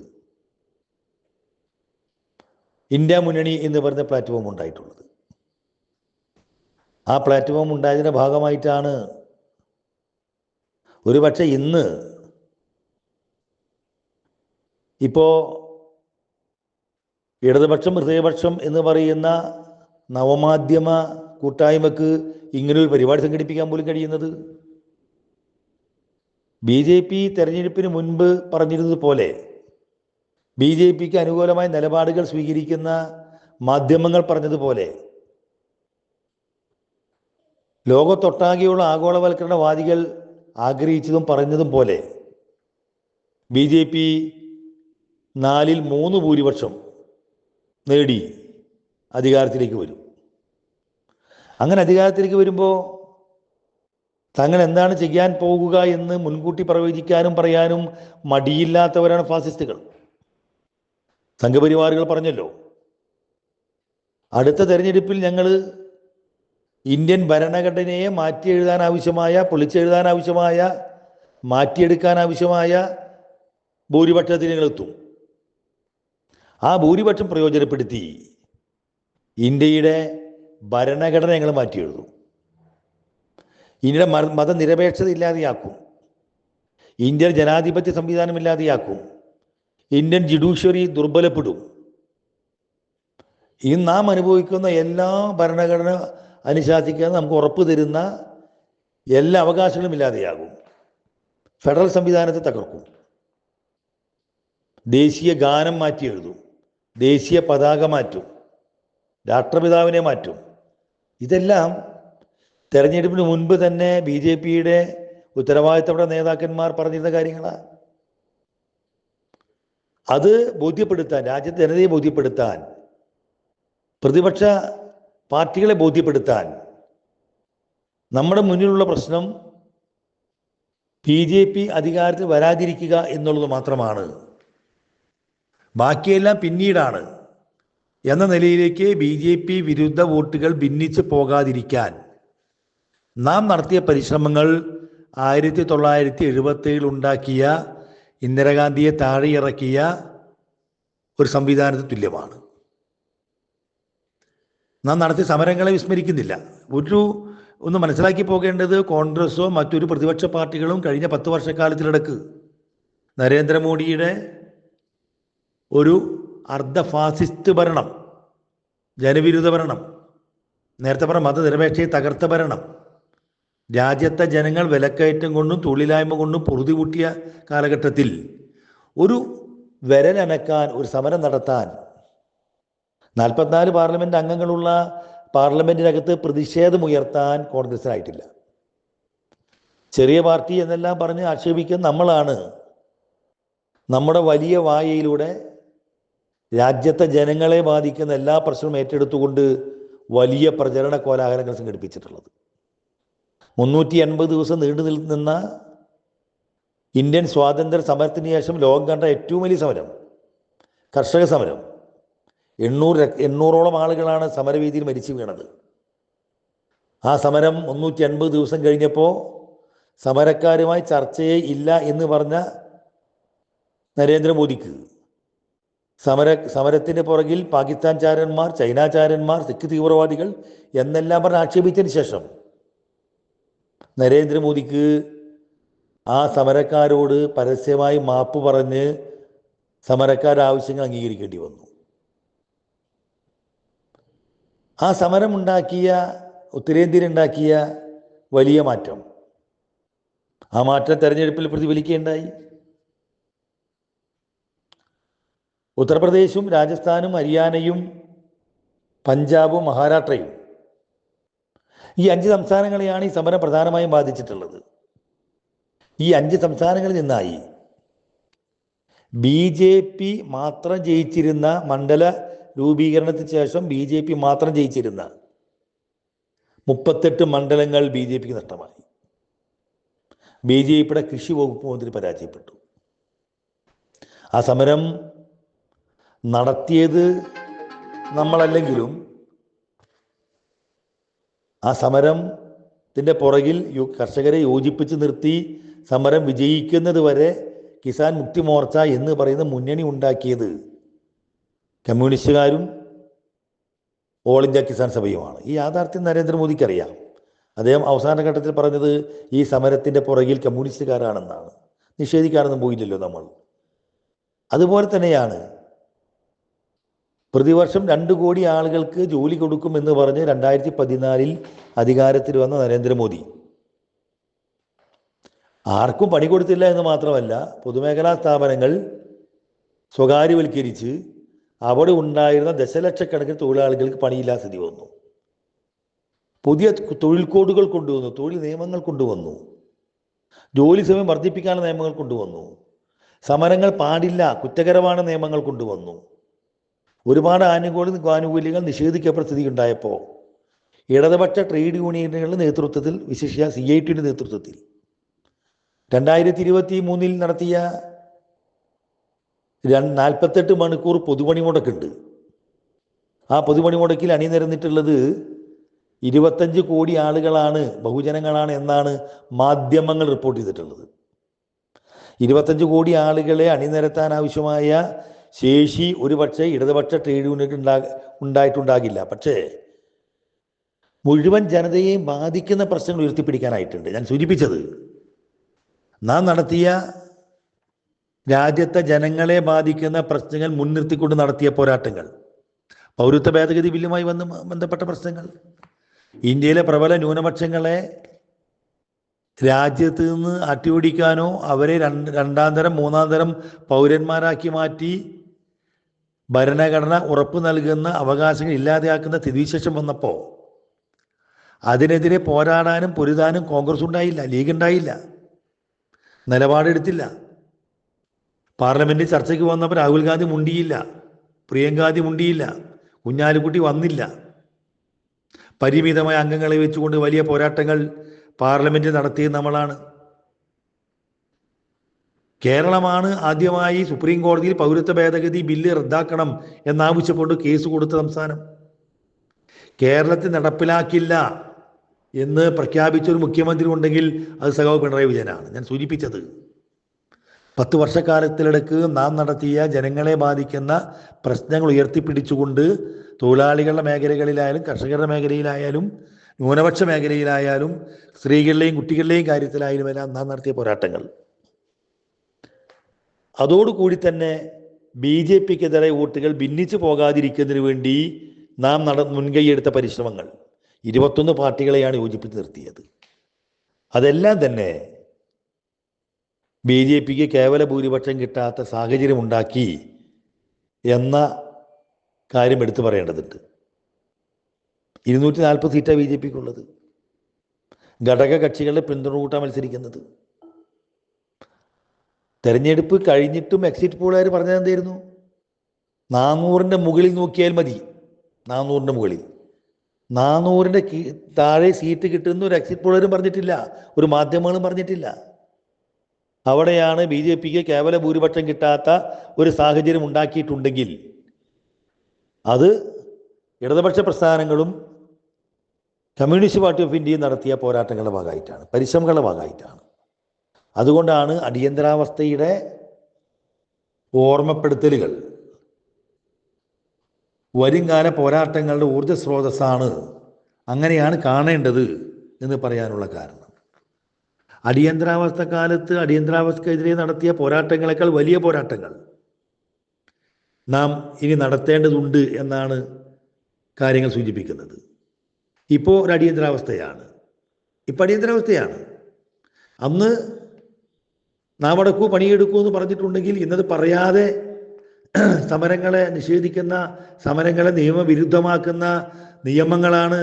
[SPEAKER 1] ഇന്ത്യ മുന്നണി എന്ന് പറയുന്ന പ്ലാറ്റ്ഫോം ഉണ്ടായിട്ടുള്ളത്. ആ പ്ലാറ്റ്ഫോം ഉണ്ടായതിൻ്റെ ഭാഗമായിട്ടാണ് ഒരുപക്ഷെ ഇന്ന് ഇപ്പോൾ ഇടതുപക്ഷം ഹൃദയപക്ഷം എന്ന് പറയുന്ന നവമാധ്യമ കൂട്ടായ്മക്ക് ഇങ്ങനൊരു പരിപാടി സംഘടിപ്പിക്കാൻ പോലും കഴിയുന്നത്. BJP തെരഞ്ഞെടുപ്പിന് മുൻപ് പറഞ്ഞിരുന്നത് പോലെ BJPക്ക് അനുകൂലമായ നിലപാടുകൾ സ്വീകരിക്കുന്ന മാധ്യമങ്ങൾ പറഞ്ഞതുപോലെ ലോകത്തൊട്ടാകെയുള്ള ആഗോളവൽക്കരണവാദികൾ ആഗ്രഹിച്ചതും പറഞ്ഞതും പോലെ BJP 4ൽ 3 ഭൂരിപക്ഷം നേടി അധികാരത്തിലേക്ക് വരും. അങ്ങനെ അധികാരത്തിലേക്ക് വരുമ്പോൾ തങ്ങൾ എന്താണ് ചെയ്യാൻ പോകുക എന്ന് മുൻകൂട്ടി പ്രവചിക്കാനും പറയാനും മടിയില്ലാത്തവരാണ് ഫാസിസ്റ്റുകൾ. സംഘപരിവാറുകൾ പറഞ്ഞല്ലോ, അടുത്ത തെരഞ്ഞെടുപ്പിൽ ഞങ്ങൾ ഇന്ത്യൻ ഭരണഘടനയെ മാറ്റിയെഴുതാൻ ആവശ്യമായ, പൊളിച്ചെഴുതാൻ ആവശ്യമായ, മാറ്റിയെടുക്കാൻ ആവശ്യമായ ഭൂരിപക്ഷത്തിൽ ഞങ്ങൾ എത്തും. ആ ഭൂരിപക്ഷം പ്രയോജനപ്പെടുത്തി ഇന്ത്യയുടെ ഭരണഘടന ഞങ്ങൾ മാറ്റിയെഴുതും. ഇന്ത്യയുടെ മതനിരപേക്ഷത ഇല്ലാതെയാക്കും. ഇന്ത്യൻ ജനാധിപത്യ സംവിധാനം ഇല്ലാതെയാക്കും. Indian judiciary ദുർബലപ്പെടും. ഇന്ന് നാം അനുഭവിക്കുന്ന എല്ലാ ഭരണഘടന അനുശാസിക്കാൻ നമുക്ക് ഉറപ്പ് തരുന്ന എല്ലാ അവകാശങ്ങളും ഇല്ലാതെയാകും. ഫെഡറൽ സംവിധാനത്തെ തകർക്കും. ദേശീയ ഗാനം മാറ്റി എഴുതും. ദേശീയ പതാക മാറ്റും. രാഷ്ട്രപിതാവിനെ മാറ്റും. ഇതെല്ലാം തെരഞ്ഞെടുപ്പിന് മുൻപ് തന്നെ BJPയുടെ ഉത്തരവാദിത്തപ്പെട്ട നേതാക്കന്മാർ പറഞ്ഞിരുന്ന കാര്യങ്ങളാണ്. അത് ബോധ്യപ്പെടുത്താൻ, രാജ്യത്തെ ജനതയെ ബോധ്യപ്പെടുത്താൻ, പ്രതിപക്ഷ പാർട്ടികളെ ബോധ്യപ്പെടുത്താൻ നമ്മുടെ മുന്നിലുള്ള പ്രശ്നം BJP അധികാരത്തിൽ വരാതിരിക്കുക എന്നുള്ളത് മാത്രമാണ്. ബാക്കിയെല്ലാം പിന്നീടാണ് എന്ന നിലയിലേക്ക് BJP വിരുദ്ധ വോട്ടുകൾ ഭിന്നിച്ച് പോകാതിരിക്കാൻ നാം നടത്തിയ പരിശ്രമങ്ങൾ 1977 ഉണ്ടാക്കിയ, ഇന്ദിരാഗാന്ധിയെ താഴെ ഇറക്കിയ ഒരു സംവിധാനത്തിന് തുല്യമാണ്. നാം നടത്തിയ സമരങ്ങളെ വിസ്മരിക്കുന്നില്ല. ഒന്ന് മനസ്സിലാക്കി പോകേണ്ടത്, കോൺഗ്രസോ മറ്റൊരു പ്രതിപക്ഷ പാർട്ടികളും കഴിഞ്ഞ 10 വർഷക്കാലത്തിലിടക്ക് നരേന്ദ്രമോദിയുടെ ഒരു അർദ്ധ ഫാസിസ്റ്റ് ഭരണം, ജനവിരുദ്ധ ഭരണം, നേരത്തെ പറഞ്ഞ മതനിരപേക്ഷയെ തകർത്ത ഭരണം, രാജ്യത്തെ ജനങ്ങൾ വിലക്കയറ്റം കൊണ്ടും തൊഴിലില്ലായ്മ കൊണ്ടും പൊറുതി കൂട്ടിയ കാലഘട്ടത്തിൽ ഒരു വിരലനക്കാൻ, ഒരു സമരം നടത്താൻ 44 പാർലമെന്റ് അംഗങ്ങളുള്ള പാർലമെന്റിനകത്ത് പ്രതിഷേധമുയർത്താൻ കോൺഗ്രസിനായിട്ടില്ല. ചെറിയ പാർട്ടി എന്നെല്ലാം പറഞ്ഞ് ആക്ഷേപിക്കുന്ന നമ്മളാണ് നമ്മുടെ വലിയ വായയിലൂടെ രാജ്യത്തെ ജനങ്ങളെ ബാധിക്കുന്ന എല്ലാ പ്രശ്നവും ഏറ്റെടുത്തുകൊണ്ട് വലിയ പ്രചരണ കോലാഹലങ്ങൾ സംഘടിപ്പിച്ചിട്ടുള്ളത്. 380 ദിവസം നീണ്ടു നിന്ന ഇന്ത്യൻ സ്വാതന്ത്ര്യ സമരത്തിന് ശേഷം ലോകം കണ്ട ഏറ്റവും വലിയ സമരം, കർഷക സമരം. 800ഓളം ആളുകളാണ് സമരവേദിയിൽ മരിച്ചു വീണത്. ആ സമരം 350 ദിവസം കഴിഞ്ഞപ്പോൾ സമരക്കാരുമായി ചർച്ചയേ ഇല്ല എന്ന് പറഞ്ഞ നരേന്ദ്രമോദിക്ക് സമരത്തിന് പുറകിൽ പാകിസ്ഥാൻ ചാരന്മാർ, ചൈന ചാരന്മാർ, സിഖ് തീവ്രവാദികൾ എന്നെല്ലാം പറഞ്ഞ് ആക്ഷേപിച്ചതിന് ശേഷം നരേന്ദ്രമോദിക്ക് ആ സമരക്കാരോട് പരസ്യമായി മാപ്പ് പറഞ്ഞ് സമരക്കാരുടെ ആവശ്യങ്ങൾ അംഗീകരിക്കേണ്ടി വന്നു. ആ സമരമുണ്ടാക്കിയ, ഉത്തരേന്ത്യയിലുണ്ടാക്കിയ വലിയ മാറ്റം, ആ മാറ്റം തെരഞ്ഞെടുപ്പിൽ പ്രതിഫലിക്കുകയുണ്ടായി. ഉത്തർപ്രദേശും രാജസ്ഥാനും ഹരിയാനയും പഞ്ചാബും മഹാരാഷ്ട്രയും, ഈ 5 സംസ്ഥാനങ്ങളെയാണ് ഈ സമരം പ്രധാനമായും ബാധിച്ചിട്ടുള്ളത്. ഈ 5 സംസ്ഥാനങ്ങളിൽ നിന്നായി BJP മാത്രം ജയിച്ചിരുന്ന, മണ്ഡല രൂപീകരണത്തിന് ശേഷം BJP മാത്രം ജയിച്ചിരുന്ന 38 മണ്ഡലങ്ങൾ BJPക്ക് നഷ്ടമായി. BJPയുടെ കൃഷി വകുപ്പ് മന്ത്രി പരാജയപ്പെട്ടു. ആ സമരം നടത്തിയത് നമ്മളല്ലെങ്കിലും ആ സമരത്തിൻ്റെ പുറകിൽ കർഷകരെ യോജിപ്പിച്ച് നിർത്തി സമരം വിജയിക്കുന്നത് വരെ കിസാൻ മുക്തി മോർച്ച എന്ന് പറയുന്ന മുന്നണി ഉണ്ടാക്കിയത് കമ്മ്യൂണിസ്റ്റുകാരും ഓൾ ഇന്ത്യ കിസാൻ സഭയുമാണ്. ഈ യാഥാർത്ഥ്യം നരേന്ദ്രമോദിക്ക് അറിയാം. അദ്ദേഹം അവസാന ഘട്ടത്തിൽ പറഞ്ഞത് ഈ സമരത്തിൻ്റെ പുറകിൽ കമ്മ്യൂണിസ്റ്റുകാരാണെന്നാണ്. നിഷേധിക്കാനൊന്നും പോയില്ലല്ലോ നമ്മൾ. അതുപോലെ തന്നെയാണ് പ്രതിവർഷം 2 കോടി ആളുകൾക്ക് ജോലി കൊടുക്കുമെന്ന് പറഞ്ഞ് 2014 അധികാരത്തിൽ വന്ന നരേന്ദ്രമോദി ആർക്കും പണി കൊടുത്തില്ല എന്ന് മാത്രമല്ല, പൊതുമേഖലാ സ്ഥാപനങ്ങൾ സ്വകാര്യവൽക്കരിച്ച് അവിടെ ഉണ്ടായിരുന്ന ദശലക്ഷക്കണക്കിന് തൊഴിലാളികൾക്ക് പണിയില്ലാത്ത സ്ഥിതി വന്നു. പുതിയ തൊഴിൽ കോഡുകൾ കൊണ്ടുവന്നു, തൊഴിൽ നിയമങ്ങൾ കൊണ്ടുവന്നു, ജോലി സമയം വർദ്ധിപ്പിക്കാനുള്ള നിയമങ്ങൾ കൊണ്ടുവന്നു, സമരങ്ങൾ പാടില്ല, കുറ്റകരமான നിയമങ്ങൾ കൊണ്ടുവന്നു. ഒരുപാട് ആനുകൂല്യങ്ങൾ നിഷേധിക്കപ്പെട്ട സ്ഥിതി ഉണ്ടായപ്പോൾ ഇടതുപക്ഷ ട്രേഡ് യൂണിയനുകളുടെ നേതൃത്വത്തിൽ, വിശിഷ്യ CITയുടെ നേതൃത്വത്തിൽ 2023 നടത്തിയ 48 മണിക്കൂർ പൊതുപണി മുടക്കുണ്ട്. ആ പൊതുപണി മുടക്കിൽ അണിനിരന്നിട്ടുള്ളത് 25 കോടി ആളുകളാണ്, ബഹുജനങ്ങളാണ് എന്നാണ് മാധ്യമങ്ങൾ റിപ്പോർട്ട് ചെയ്തിട്ടുള്ളത്. 25 കോടി ആളുകളെ അണിനിരത്താൻ ആവശ്യമായ ശേഷി ഒരുപക്ഷെ ഇടതുപക്ഷ ട്രേഡ് യൂണിയൻ ഉണ്ടായിട്ടുണ്ടാകില്ല. പക്ഷേ മുഴുവൻ ജനതയെയും ബാധിക്കുന്ന പ്രശ്നങ്ങൾ ഉയർത്തിപ്പിടിക്കാനായിട്ടുണ്ട്. ഞാൻ സൂചിപ്പിച്ചത്, നാം നടത്തിയ രാജ്യത്തെ ജനങ്ങളെ ബാധിക്കുന്ന പ്രശ്നങ്ങൾ മുൻനിർത്തിക്കൊണ്ട് നടത്തിയ പോരാട്ടങ്ങൾ, പൗരത്വ ഭേദഗതി ബില്ലുമായി ബന്ധപ്പെട്ട പ്രശ്നങ്ങൾ, ഇന്ത്യയിലെ പ്രബല ന്യൂനപക്ഷങ്ങളെ രാജ്യത്ത് നിന്ന് അട്ടിയോടിക്കാനോ അവരെ രണ്ടാം തരം മൂന്നാം തരം പൗരന്മാരാക്കി മാറ്റി ഭരണഘടന ഉറപ്പ് നൽകുന്ന അവകാശങ്ങൾ ഇല്ലാതെയാക്കുന്ന സ്ഥിതിവിശേഷം വന്നപ്പോൾ അതിനെതിരെ പോരാടാനും പൊരുതാനും കോൺഗ്രസ് ഉണ്ടായില്ല, ലീഗ് ഉണ്ടായില്ല, നിലപാടെടുത്തില്ല. പാർലമെന്റിൽ ചർച്ചയ്ക്ക് വന്നപ്പോൾ രാഹുൽ ഗാന്ധി മുണ്ടിയില്ല, പ്രിയങ്ക ഗാന്ധി മുണ്ടിയില്ല, കുഞ്ഞാലിക്കുട്ടി വന്നില്ല. പരിമിതമായ അംഗങ്ങളെ വെച്ചുകൊണ്ട് വലിയ പോരാട്ടങ്ങൾ പാർലമെന്റിൽ നടത്തിയത് നമ്മളാണ്. കേരളമാണ് ആദ്യമായി സുപ്രീം കോടതിയിൽ പൗരത്വ ഭേദഗതി ബില്ല് റദ്ദാക്കണം എന്നാവശ്യപ്പെട്ട് കേസ് കൊടുത്ത സംസ്ഥാനം. കേരളത്തിൽ നടപ്പിലാക്കില്ല എന്ന് പ്രഖ്യാപിച്ചൊരു മുഖ്യമന്ത്രി ഉണ്ടെങ്കിൽ അത് സഖാവ് പിണറായി വിജയനാണ്. ഞാൻ സൂചിപ്പിച്ചത്, 10 വർഷക്കാലത്തിലിടക്ക് നാം നടത്തിയ ജനങ്ങളെ ബാധിക്കുന്ന പ്രശ്നങ്ങൾ ഉയർത്തിപ്പിടിച്ചുകൊണ്ട് തൊഴിലാളികളുടെ മേഖലകളിലായാലും കർഷകരുടെ മേഖലയിലായാലും ന്യൂനപക്ഷ മേഖലയിലായാലും സ്ത്രീകളുടെയും കുട്ടികളുടെയും കാര്യത്തിലായാലും എല്ലാം നാം നടത്തിയ പോരാട്ടങ്ങൾ. അതോടുകൂടി തന്നെ BJPക്കെതിരെ വോട്ടുകൾ ഭിന്നിച്ചു പോകാതിരിക്കുന്നതിന് വേണ്ടി നാം മുൻകൈയെടുത്ത പരിശ്രമങ്ങൾ 21 പാർട്ടികളെയാണ് യോജിപ്പിച്ച് നിർത്തിയത്. അതെല്ലാം തന്നെ BJPക്ക് കേവല ഭൂരിപക്ഷം കിട്ടാത്ത സാഹചര്യം ഉണ്ടാക്കി എന്ന കാര്യം എടുത്തു പറയേണ്ടതുണ്ട്. 240 സീറ്റാണ് BJPക്കുള്ളത്. ഘടക കക്ഷികളുടെ പിന്തുണ കൂട്ടാൻ മത്സരിക്കുന്നത്. തെരഞ്ഞെടുപ്പ് കഴിഞ്ഞിട്ടും എക്സിറ്റ് പോളുകാർ പറഞ്ഞത് എന്തായിരുന്നു? 400ന്റെ മുകളിൽ നോക്കിയാൽ മതി. 400ന്റെ മുകളിൽ, 400ന്റെ താഴെ സീറ്റ് കിട്ടുന്ന ഒരു എക്സിറ്റ് പോളുകാരും പറഞ്ഞിട്ടില്ല, ഒരു മാധ്യമങ്ങളും പറഞ്ഞിട്ടില്ല. അവിടെയാണ് BJPക്ക് കേവല ഭൂരിപക്ഷം കിട്ടാത്ത ഒരു സാഹചര്യം ഉണ്ടാക്കിയിട്ടുണ്ടെങ്കിൽ അത് ഇടതുപക്ഷ പ്രസ്ഥാനങ്ങളും കമ്മ്യൂണിസ്റ്റ് പാർട്ടി ഓഫ് ഇന്ത്യയും നടത്തിയ പോരാട്ടങ്ങളുടെ ഭാഗമായിട്ടാണ്, പരിശ്രമങ്ങളുടെ ഭാഗമായിട്ടാണ്. അതുകൊണ്ടാണ് അടിയന്തരാവസ്ഥയുടെ ഓർമ്മപ്പെടുത്തലുകൾ വരുംകാല പോരാട്ടങ്ങളുടെ ഊർജ്ജ സ്രോതസ്സാണ്, അങ്ങനെയാണ് കാണേണ്ടത് എന്ന് പറയാനുള്ള കാരണം. അടിയന്തരാവസ്ഥ കാലത്ത് അടിയന്തരാവസ്ഥക്കെതിരെ നടത്തിയ പോരാട്ടങ്ങളെക്കാൾ വലിയ പോരാട്ടങ്ങൾ നാം ഇനി നടത്തേണ്ടതുണ്ട് എന്നാണ് കാര്യങ്ങൾ സൂചിപ്പിക്കുന്നത്. ഇപ്പോൾ ഒരു അടിയന്തരാവസ്ഥയാണ്. അന്ന് നാം അടക്കൂ പണിയെടുക്കൂ എന്ന് പറഞ്ഞിട്ടുണ്ടെങ്കിൽ ഇന്നത് പറയാതെ സമരങ്ങളെ നിഷേധിക്കുന്ന, സമരങ്ങളെ നിയമവിരുദ്ധമാക്കുന്ന നിയമങ്ങളാണ്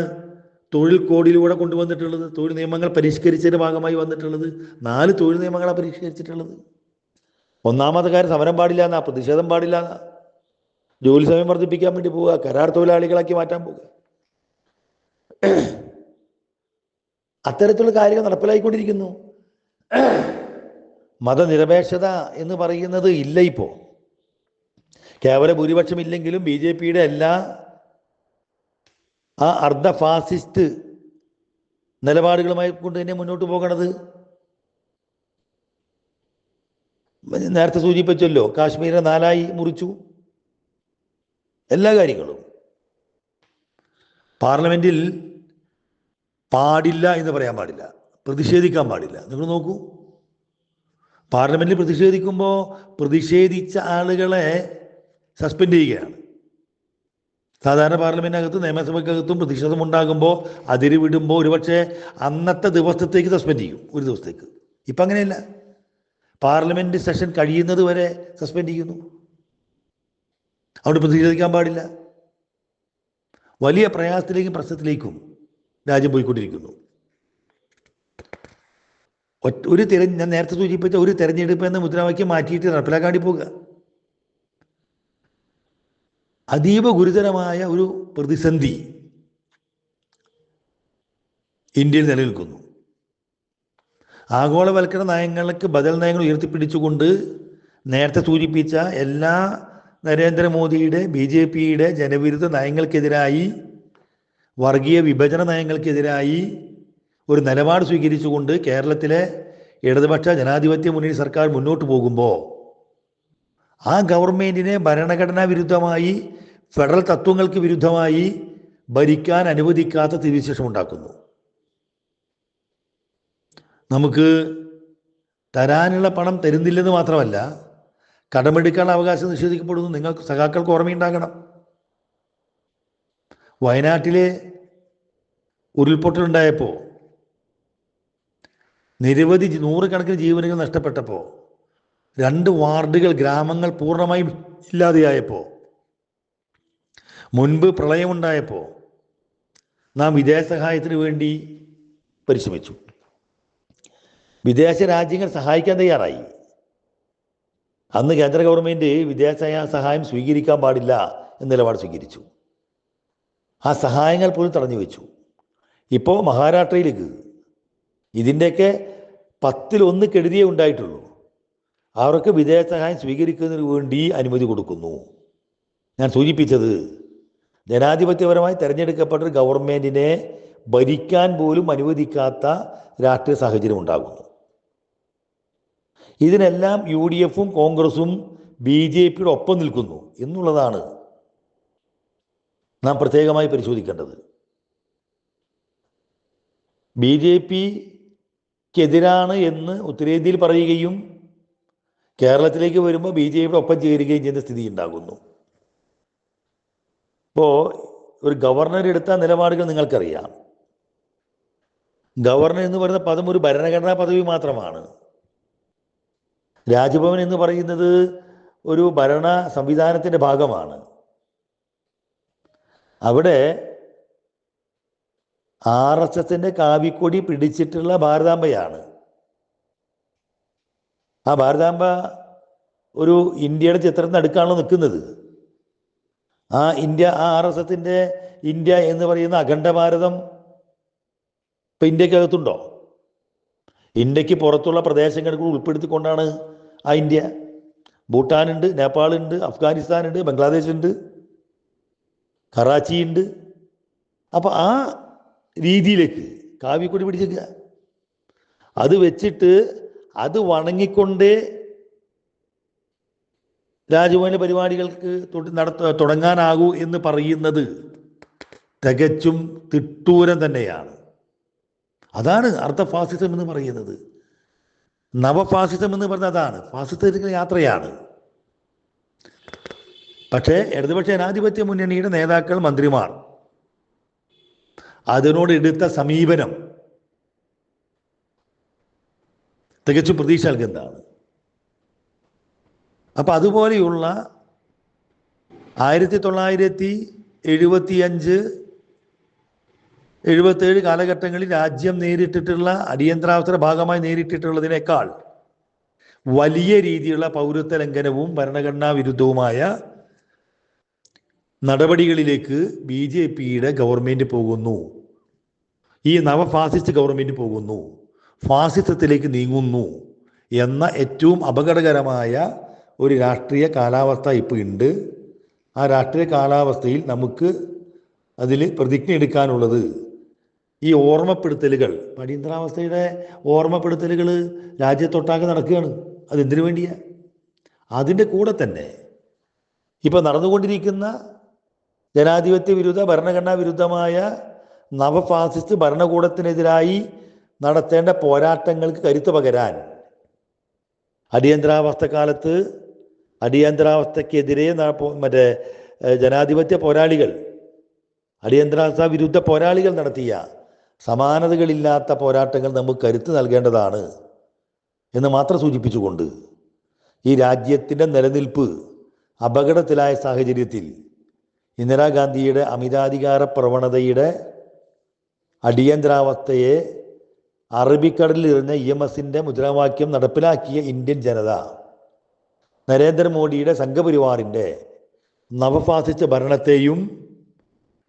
[SPEAKER 1] തൊഴിൽ കോഡിലൂടെ കൊണ്ടുവന്നിട്ടുള്ളത്. തൊഴിൽ നിയമങ്ങൾ പരിഷ്കരിച്ചതിൻ്റെ ഭാഗമായി വന്നിട്ടുള്ളത് 4 തൊഴിൽ നിയമങ്ങളാണ് പരിഷ്കരിച്ചിട്ടുള്ളത്. ഒന്നാമത്തെ കാര്യം സമരം പാടില്ല എന്നാ, പ്രതിഷേധം പാടില്ല എന്നാ, ജോലി സമയം വർദ്ധിപ്പിക്കാൻ വേണ്ടി പോവുക, കരാർ തൊഴിലാളികളാക്കി മാറ്റാൻ പോവുക. അത്തരത്തിലുള്ള കാര്യങ്ങൾ നടപ്പിലായിക്കൊണ്ടിരിക്കുന്നു. മതനിരപേക്ഷത എന്ന് പറയുന്നത് ഇല്ല. ഇപ്പോൾ കേവല ഭൂരിപക്ഷം ഇല്ലെങ്കിലും BJPയുടെ എല്ലാ ആ അർദ്ധ ഫാസിസ്റ്റ് നിലപാടുകളുമായി കൊണ്ട് തന്നെ മുന്നോട്ട് പോകണത്. നേരത്തെ സൂചിപ്പിച്ചല്ലോ, കാശ്മീരിനെ 4ആയി മുറിച്ചു. എല്ലാ കാര്യങ്ങളും പാർലമെന്റിൽ പാടില്ല എന്ന് പറയാൻ പാടില്ല, പ്രതിഷേധിക്കാൻ പാടില്ല. നിങ്ങൾ നോക്കൂ, പാർലമെന്റിൽ പ്രതിഷേധിക്കുമ്പോൾ പ്രതിഷേധിച്ച ആളുകളെ സസ്പെൻഡ് ചെയ്യുകയാണ്. സാധാരണ പാർലമെന്റിനകത്ത് നിയമസഭയ്ക്കകത്തും പ്രതിഷേധം ഉണ്ടാകുമ്പോൾ അതിര് വിടുമ്പോൾ ഒരുപക്ഷെ അന്നത്തെ ദിവസത്തേക്ക് സസ്പെൻഡ് ചെയ്യും, ഒരു ദിവസത്തേക്ക്. ഇപ്പം അങ്ങനെയല്ല, പാർലമെന്റ് സെഷൻ കഴിയുന്നത് വരെ സസ്പെൻഡ് ചെയ്യുന്നു. അവിടെ പ്രതിഷേധിക്കാൻ പാടില്ല. വലിയ പ്രയാസത്തിലേക്കും പ്രശ്നത്തിലേക്കും രാജ്യം പോയിക്കൊണ്ടിരിക്കുന്നു. ഞാൻ നേരത്തെ സൂചിപ്പിച്ച ഒരു തെരഞ്ഞെടുപ്പ് എന്ന മുദ്രാവാക്യം മാറ്റിയിട്ട് നടപ്പിലാക്കാൻ വേണ്ടി പോകുക. അതീവ ഗുരുതരമായ ഒരു പ്രതിസന്ധി ഇന്ത്യയിൽ നിലനിൽക്കുന്നു. ആഗോളവൽക്കരണ നയങ്ങൾക്ക് ബദൽ നയങ്ങൾ ഉയർത്തിപ്പിടിച്ചുകൊണ്ട് നേരത്തെ സൂചിപ്പിച്ച എല്ലാ നരേന്ദ്രമോദിയുടെ BJPയുടെ ജനവിരുദ്ധ നയങ്ങൾക്കെതിരായി, വർഗീയ വിഭജന നയങ്ങൾക്കെതിരായി ഒരു നിലപാട് സ്വീകരിച്ചുകൊണ്ട് കേരളത്തിലെ ഇടതുപക്ഷ ജനാധിപത്യ മുന്നണി സർക്കാർ മുന്നോട്ട് പോകുമ്പോൾ ആ ഗവൺമെൻറ്റിനെ ഭരണഘടനാ വിരുദ്ധമായി, ഫെഡറൽ തത്വങ്ങൾക്ക് വിരുദ്ധമായി ഭരിക്കാൻ അനുവദിക്കാത്ത സ്ഥിതിവിശേഷം ഉണ്ടാക്കുന്നു. നമുക്ക് തരാനുള്ള പണം തരുന്നില്ലെന്ന് മാത്രമല്ല, കടമെടുക്കാനുള്ള അവകാശം നിഷേധിക്കപ്പെടുന്നു. നിങ്ങൾക്ക് സഖാക്കൾക്ക് ഓർമ്മയുണ്ടാകണം, വയനാട്ടിലെ ഉരുൾപൊട്ടലുണ്ടായപ്പോൾ നിരവധി നൂറുകണക്കിന് ജീവനുകൾ നഷ്ടപ്പെട്ടപ്പോൾ, 2 വാർഡുകൾ, ഗ്രാമങ്ങൾ പൂർണ്ണമായും ഇല്ലാതെയായപ്പോൾ, മുൻപ് പ്രളയമുണ്ടായപ്പോൾ നാം വിദേശ സഹായത്തിന് വേണ്ടി പരിശ്രമിച്ചു. വിദേശ രാജ്യങ്ങൾ സഹായിക്കാൻ തയ്യാറായി. അന്ന് കേന്ദ്ര ഗവൺമെൻറ് വിദേശ സഹായം സ്വീകരിക്കാൻ പാടില്ല എന്ന നിലപാട് സ്വീകരിച്ചു. ആ സഹായങ്ങൾ പോലും തടഞ്ഞു വെച്ചു. ഇപ്പോൾ മഹാരാഷ്ട്രയിലേക്ക് ഇതിൻ്റെയൊക്കെ 10-1 കെടുതിയേ ഉണ്ടായിട്ടുള്ളൂ. അവർക്ക് വിദേശ സഹായം സ്വീകരിക്കുന്നതിന് വേണ്ടി അനുമതി കൊടുക്കുന്നു. ഞാൻ സൂചിപ്പിച്ചത്, ജനാധിപത്യപരമായി തിരഞ്ഞെടുക്കപ്പെട്ട ഒരു ഗവൺമെൻറ്റിനെ ഭരിക്കാൻ പോലും അനുവദിക്കാത്ത രാഷ്ട്രീയ സാഹചര്യം ഉണ്ടാകുന്നു. ഇതിനെല്ലാം UDFും കോൺഗ്രസും BJPയുടെ ഒപ്പം നിൽക്കുന്നു എന്നുള്ളതാണ് നാം പ്രത്യേകമായി പരിശോധിക്കേണ്ടത്. BJPക്കെതിരാണ് എന്ന് ഉത്തരേന്ത്യയിൽ പറയുകയും കേരളത്തിലേക്ക് വരുമ്പോൾ BJPയുടെ ഒപ്പം ചേരുകയും ചെയ്യുന്ന സ്ഥിതി ഉണ്ടാകുന്നു. ഇപ്പോൾ ഒരു ഗവർണർ എടുത്ത നിലപാടുകൾ നിങ്ങൾക്കറിയാം. ഗവർണർ എന്ന് പറയുന്ന പദം ഒരു ഭരണഘടനാ പദവി മാത്രമാണ്. രാജ്ഭവൻ എന്ന് പറയുന്നത് ഒരു ഭരണ സംവിധാനത്തിൻ്റെ ഭാഗമാണ്. അവിടെ RSSന്റെ കാവിക്കൊടി പിടിച്ചിട്ടുള്ള ഭാരതാംബയാണ്. ആ ഭാരതാംബ ഒരു ഇന്ത്യയുടെ ചിത്രത്തിന് അടുക്കാണല്ലോ നിൽക്കുന്നത്. ആ RSSന്റെ ഇന്ത്യ എന്ന് പറയുന്ന അഖണ്ഡ ഭാരതം ഇപ്പം ഇന്ത്യക്കകത്തുണ്ടോ? ഇന്ത്യക്ക് പുറത്തുള്ള പ്രദേശങ്ങൾ കൂടി ഉൾപ്പെടുത്തിക്കൊണ്ടാണ് ആ ഇന്ത്യ. ഭൂട്ടാനുണ്ട്, നേപ്പാളുണ്ട്, അഫ്ഗാനിസ്ഥാനുണ്ട്, ബംഗ്ലാദേശുണ്ട്, കറാച്ചിയുണ്ട്. അപ്പം ആ രീതിയിലേക്ക് കാവിക്കൊടി പിടിച്ചേക്കുക. അത് വെച്ചിട്ട് അത് വണങ്ങിക്കൊണ്ടേ രാജ്ഭവനിലെ പരിപാടികൾക്ക് തുടങ്ങാനാകൂ എന്ന് പറയുന്നത് തികച്ചും തിട്ടൂരം തന്നെയാണ്. അതാണ് അർദ്ധ ഫാസിസം എന്ന് പറയുന്നത്. നവഫാസിസം എന്ന് പറഞ്ഞാൽ അതാണ്. ഫാസിസത്തിൻ്റെ യാത്രയാണ്. പക്ഷേ ഇടതുപക്ഷ ജനാധിപത്യ മുന്നണിയുടെ നേതാക്കൾ, മന്ത്രിമാർ അതിനോട് എടുത്ത സമീപനം തികച്ചും പ്രതീക്ഷ നൽകുന്നതാണ്. അപ്പം അതുപോലെയുള്ള 1975-77 കാലഘട്ടങ്ങളിൽ രാജ്യം നേരിട്ടിട്ടുള്ള അടിയന്തരാവസ്ഥയുടെ ഭാഗമായി നേരിട്ടിട്ടുള്ളതിനേക്കാൾ വലിയ രീതിയിലുള്ള പൗരത്വ ലംഘനവും ഭരണഘടനാ വിരുദ്ധവുമായ നടപടികളിലേക്ക് BJPയുടെ ഗവൺമെൻറ് പോകുന്നു. ഈ നവഫാസിസ്റ്റ് ഗവൺമെൻറ് പോകുന്നു, ഫാസിസത്തിലേക്ക് നീങ്ങുന്നു എന്ന ഏറ്റവും അപകടകരമായ ഒരു രാഷ്ട്രീയ കാലാവസ്ഥ ഇപ്പോൾ ഉണ്ട്. ആ രാഷ്ട്രീയ കാലാവസ്ഥയിൽ നമുക്ക് അതിൽ പ്രതിജ്ഞ എടുക്കാനുള്ളത് ഈ ഓർമ്മപ്പെടുത്തലുകൾ, അടിയന്തരാവസ്ഥയുടെ ഓർമ്മപ്പെടുത്തലുകൾ രാജ്യത്തൊട്ടാകെ നടക്കുകയാണ്. അതെന്തിനു വേണ്ടിയാണ്? അതിൻ്റെ കൂടെ തന്നെ ഇപ്പോൾ നടന്നുകൊണ്ടിരിക്കുന്ന ജനാധിപത്യ വിരുദ്ധ, ഭരണഘടനാ വിരുദ്ധമായ നവഫാസിസ്റ്റ് ഭരണകൂടത്തിനെതിരായി നടത്തേണ്ട പോരാട്ടങ്ങൾക്ക് കരുത്ത് പകരാൻ അടിയന്തരാവസ്ഥ കാലത്ത് അടിയന്തരാവസ്ഥക്കെതിരെ ജനാധിപത്യ പോരാളികൾ, അടിയന്തരാവസ്ഥ വിരുദ്ധ പോരാളികൾ നടത്തിയ സമാനതകളില്ലാത്ത പോരാട്ടങ്ങൾ നമുക്ക് കരുത്ത് നൽകേണ്ടതാണ് എന്ന് മാത്രം സൂചിപ്പിച്ചുകൊണ്ട് ഈ രാജ്യത്തിൻ്റെ നിലനിൽപ്പ് അപകടത്തിലായ സാഹചര്യത്തിൽ ഇന്ദിരാഗാന്ധിയുടെ അമിതാധികാര പ്രവണതയുടെ അടിയന്തരാവസ്ഥയെ അറബിക്കടലിൽ എറിഞ്ഞ EMSന്റെ മുദ്രാവാക്യം നടപ്പിലാക്കിയ ഇന്ത്യൻ ജനത നരേന്ദ്രമോദിയുടെ സംഘപരിവാറിൻ്റെ നവഫാസിസ്റ്റ് ഭരണത്തെയും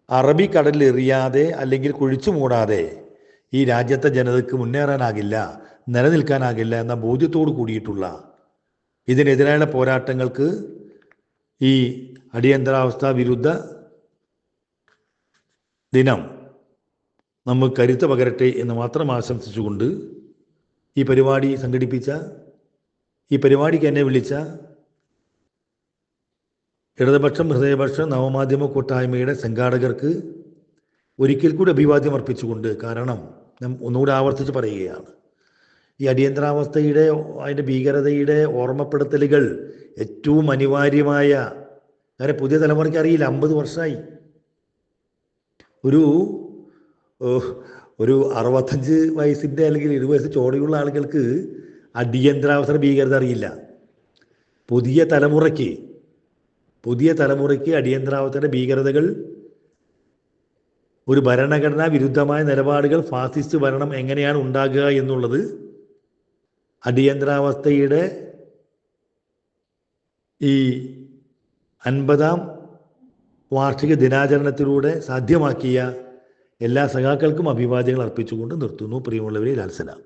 [SPEAKER 1] അറബിക്കടലിൽ എറിയാതെ അല്ലെങ്കിൽ കുഴിച്ചു മൂടാതെ ഈ രാജ്യത്തെ ജനതയ്ക്ക് മുന്നേറാനാകില്ല, നിലനിൽക്കാനാകില്ല എന്ന ബോധ്യത്തോട് കൂടിയിട്ടുള്ള ഇതിനെതിരായ പോരാട്ടങ്ങൾക്ക് ഈ അടിയന്തരാവസ്ഥ വിരുദ്ധ ദിനം നമുക്ക് കരുത്ത് പകരട്ടെ എന്ന് മാത്രം ആശംസിച്ചുകൊണ്ട് ഈ പരിപാടി സംഘടിപ്പിച്ച, ഈ പരിപാടിക്ക് എന്നെ വിളിച്ച ഇടതുപക്ഷം ഹൃദയപക്ഷം നവമാധ്യമ കൂട്ടായ്മയുടെ സംഘാടകർക്ക് ഒരിക്കൽ കൂടി അഭിവാദ്യം അർപ്പിച്ചുകൊണ്ട്, കാരണം ഞാൻ ഒന്നുകൂടി ആവർത്തിച്ച് പറയുകയാണ്, ഈ അടിയന്തരാവസ്ഥയുടെ അതിൻ്റെ ഭീകരതയുടെ ഓർമ്മപ്പെടുത്തലുകൾ ഏറ്റവും അനിവാര്യമായ, കാരണം പുതിയ തലമുറയ്ക്ക് അറിയില്ല, 50 വർഷമായി. ഒരു 65 വയസ്സിൻ്റെ അല്ലെങ്കിൽ 20 വയസ്സ് ചോടയുള്ള ആളുകൾക്ക് അടിയന്തരാവസ്ഥ ഭീകരത അറിയില്ല. പുതിയ തലമുറയ്ക്ക് അടിയന്തരാവസ്ഥയുടെ ഭീകരതകൾ, ഒരു ഭരണഘടനാ വിരുദ്ധമായ നിലപാടുകൾ, ഫാസിസ്റ്റ് ഭരണം എങ്ങനെയാണ് ഉണ്ടാകുക എന്നുള്ളത് അടിയന്തരാവസ്ഥയുടെ ഈ 50ാം വാർഷിക ദിനാചരണത്തിലൂടെ സാധ്യമാക്കിയ എല്ലാ സഖാക്കൾക്കും അഭിവാദ്യങ്ങൾ അർപ്പിച്ചുകൊണ്ട് നിർത്തുന്നു. പ്രിയമുള്ളവരെ, ലാൽ സലാം.